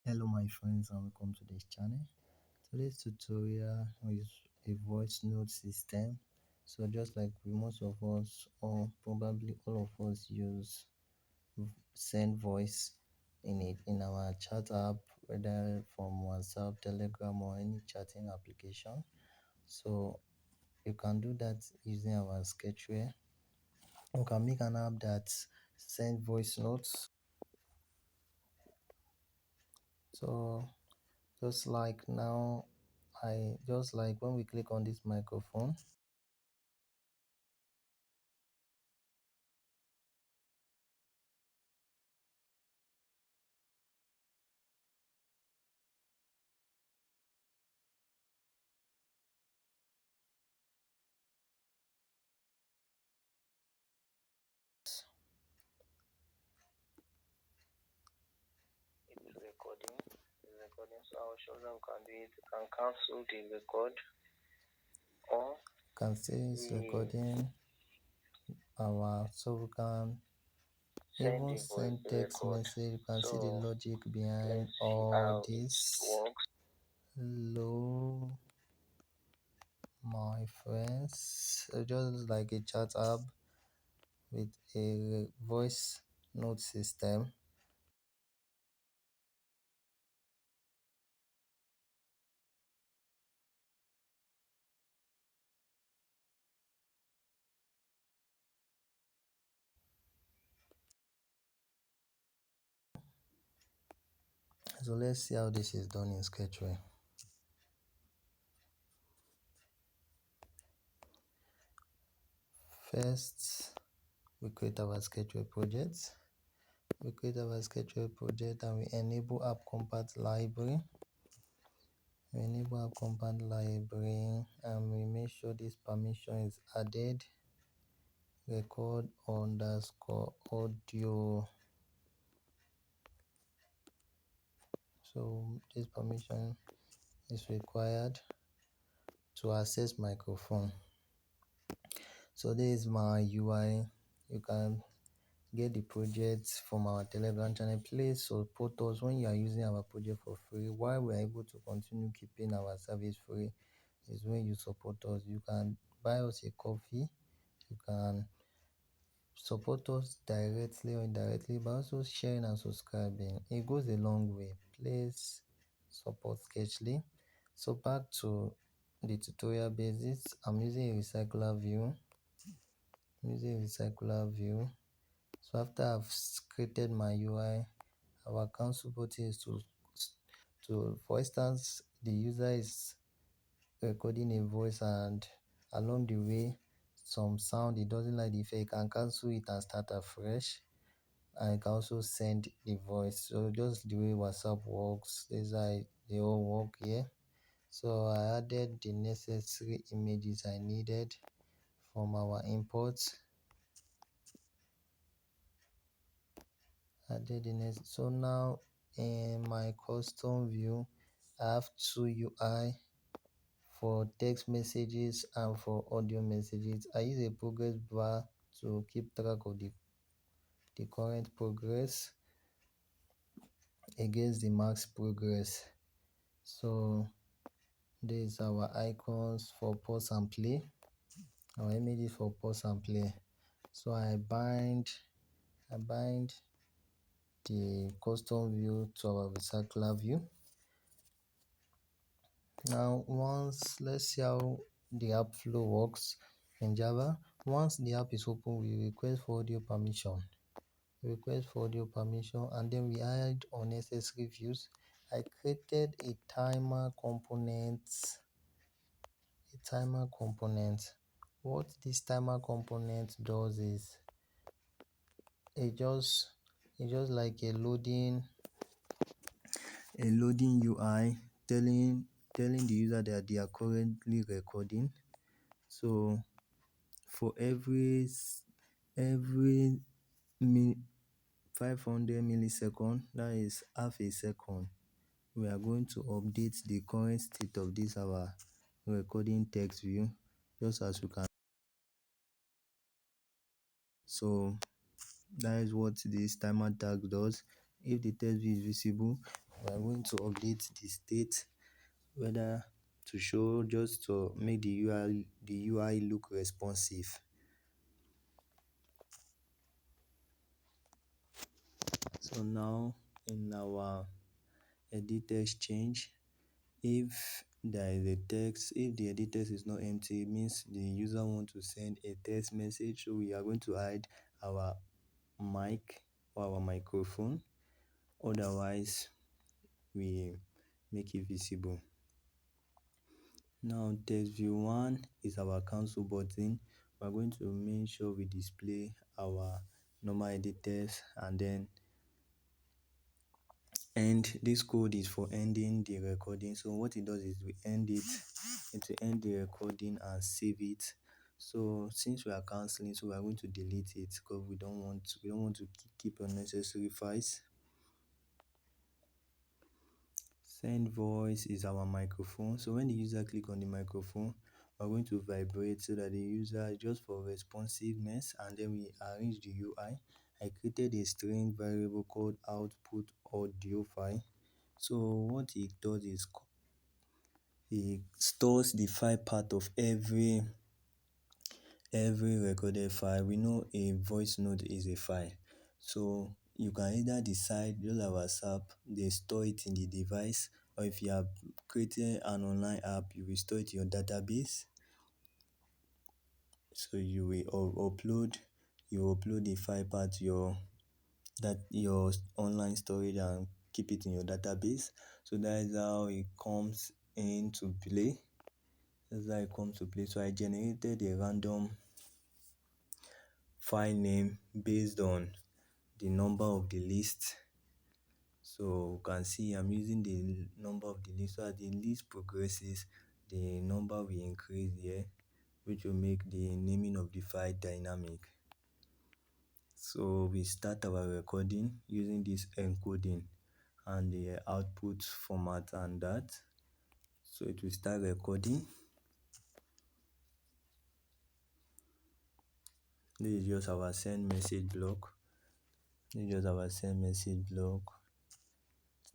Hello my friends and welcome to this channel. Today's tutorial is a voice note system. So just like most of us or probably all of us use send voice in it in our chat app, whether from WhatsApp, Telegram or any chatting application. So you can do that using our sketchware. You can make an app that send voice notes. So just like now I just like when we click on this microphone, it's recording, so I'll show them can do it. You can cancel the record or can say it's recording our, so we can even send text message. You can see the logic behind all this. Hello my friends, so just like a chat app with a voice note system. So let's see how this is done in sketchware. First we create our sketchware project. And we enable app compact library. And we make sure this permission is added. Record underscore audio. So this permission is required to access microphone. So this is my UI. You can get the projects from our Telegram channel. Please support us when you are using our project for free. Why we are able to continue keeping our service free is when you support us. You can buy us a coffee. You can support us directly or indirectly, but also sharing and subscribing. It goes a long way. Please support Sketchly. So back to the tutorial basics. I'm using a Recyclerview. So after I've created my UI, our cancel button is to for instance, the user is recording a voice and along the way some sound he doesn't like the effect, can cancel it and start afresh. And you can also send the voice. So just the way WhatsApp works, this how they all work here. So I added the necessary images I needed from our imports. So now in my custom view I have two UI for text messages and for audio messages. I use a progress bar to keep track of the current progress against the max progress. So these are our icons for pause and play, our images for pause and play. So I bind the custom view to our recycler view. Now let's see how the app flow works in Java. Once the app is open, we request for audio permission. And then we add unnecessary views. I created a timer component. What this timer component does is it just like a loading UI telling the user that they are currently recording. So for every 500 millisecond, that is half a second, we are going to update the current state of this our recording text view, just as you can. So that is what this timer tag does. If the text view is visible, We are going to update the state, whether to show, just to make the UI look responsive. So now in our edit text change, if there is a text, if the edit text is not empty, it means the user want to send a text message. So we are going to hide our mic or our microphone. Otherwise, we make it visible. Now text view 1 is our cancel button. We are going to make sure we display our normal edit text, and then end. This code is for ending the recording. So what it does is we end it to end the recording and save it. So since we are canceling, so we are going to delete it because we don't want to keep unnecessary files. Send voice is our microphone. So when the user click on the microphone, we're going to vibrate so that the user, just for responsiveness, and then we arrange the UI. I created a string variable called output audio file. So what it does is it stores the file path of every recorded file. We know a voice note is a file, so you can either decide, just like WhatsApp, they store it in the device, or if you are creating an online app, you will store it in your database. So you will upload the file path to your online storage and keep it in your database. So that is how it comes into play. So I generated a random file name based on the number of the list. So you can see I'm using the number of the list. So as the list progresses, the number will increase here, which will make the naming of the file dynamic. So we start our recording using this encoding and the output format and that. So it will start recording. This is just our send message block.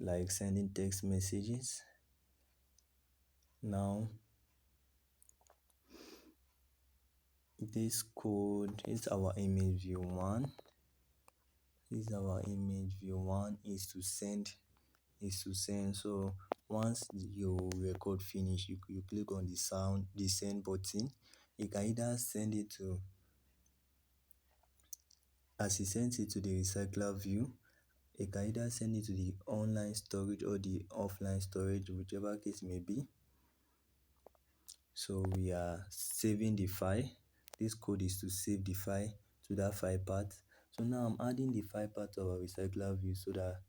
Like sending text messages. Now this code is our image view 1. Is to send. So once you record finish, you click on the send button. You can either send it to, as it sends it to the Recyclerview, you can either send it to the online storage or the offline storage, whichever case may be. So we are saving the file. This code is to save the file to that file path. So now I'm adding the file path to our Recyclerview so that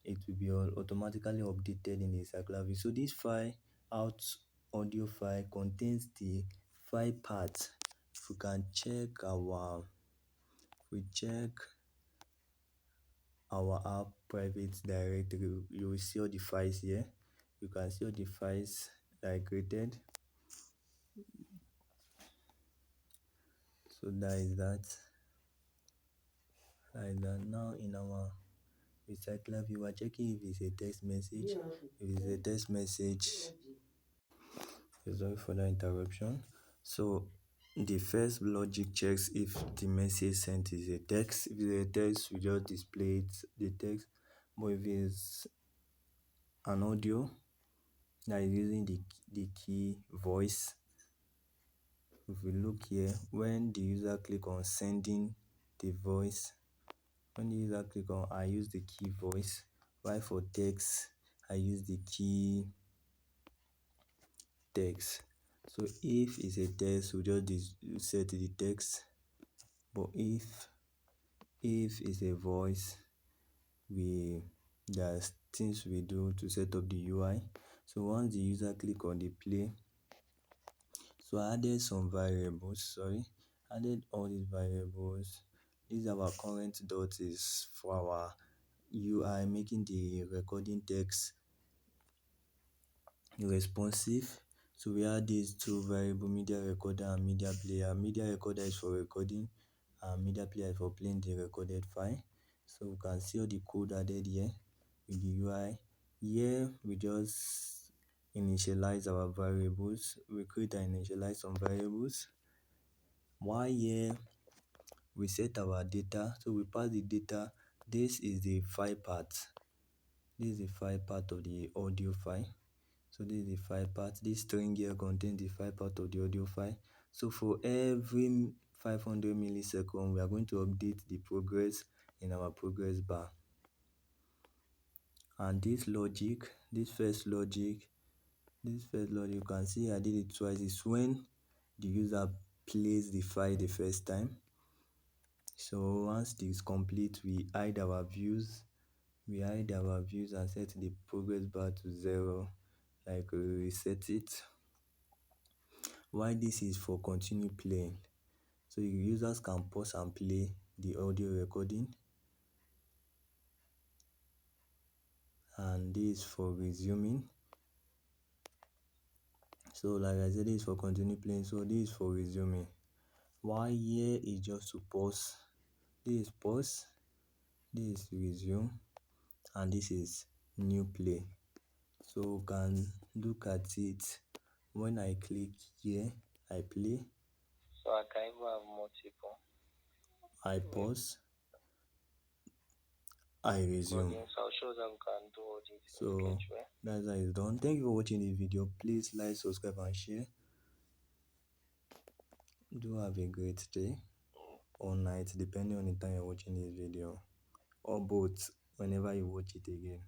it will be automatically updated in the Recyclerview. So this file out audio file contains the file path. If we can check our app private directory, you will see all the files here. You can see all the files that I created. So that is that. Now in our Recyclerview, we are checking if it's a text message. If it's a text message, sorry for that interruption. So the first logic checks if the message sent is a text. If it's a text, we just display the text. But if it's an audio that is using the key voice, if we look here, when the user click on sending the voice, I use the key voice, while for text I use the key text. So if it's a text, we just set the text. But if it's a voice, there's things we do to set up the UI. So once the user click on the play, so I added all these variables. This is our current dot is for our UI, making the recording text responsive. So we add these two variable, media recorder and media player. Media recorder is for recording and media player is for playing the recorded file. So we can see all the code added here with the UI. Here we just initialize our variables. We create and initialize some variables. While here we set our data, so we pass the data. This is the file part. This is the file part of the audio file. So this is the file part. This string here contains the file part of the audio file. So for every 500 milliseconds, we are going to update the progress in our progress bar. And this logic, you can see I did it twice. Is when the user plays the file the first time. So once this is complete, we hide our views. And set the progress bar to 0, like we reset it. Why this is for continue playing. So users can pause and play the audio recording. And this is for resuming. So like I said, this is for continue playing. So this is for resuming. Why here is just to pause. This is pause. This is resume. And this is new play. So you can look at it. When I click here, I play. So I can even have multiple. I pause. I resume. So I'll show them can do all this So sketchware. that's how it's done. Thank you for watching this video. Please like, subscribe, and share. Do have a great day or night, depending on the time you're watching this video, or both whenever you watch it again.